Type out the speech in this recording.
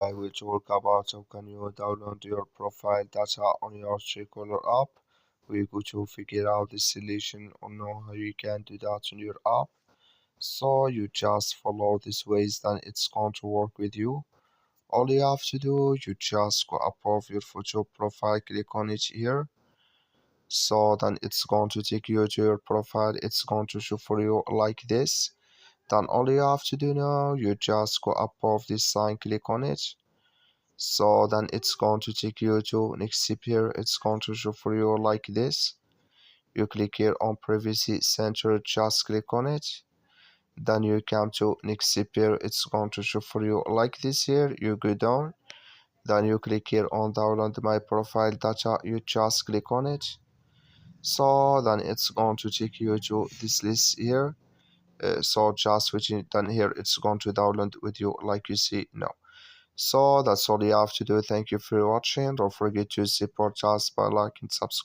I will talk about how can you download your profile data on your Truecaller app. We go to figure out the solution or know how you can do that on your app. So you just follow these ways, then it's going to work with you. All you have to do, you just go above your photo profile, click on it here. So then it's going to take you to your profile. It's going to show for you like this. Then all you have to do now, you just go above this sign, click on it. So then it's going to take you to next step here. It's going to show for you like this. You click here on privacy center, just click on it. Then you come to next step here. It's going to show for you like this here. You go down. Then you click here on download my profile data. You just click on it. So then it's going to take you to this list here. So just switching then here it's going to download with you like you see now. So that's all you have to do. Thank you for watching. Don't forget to support us by liking, subscribe.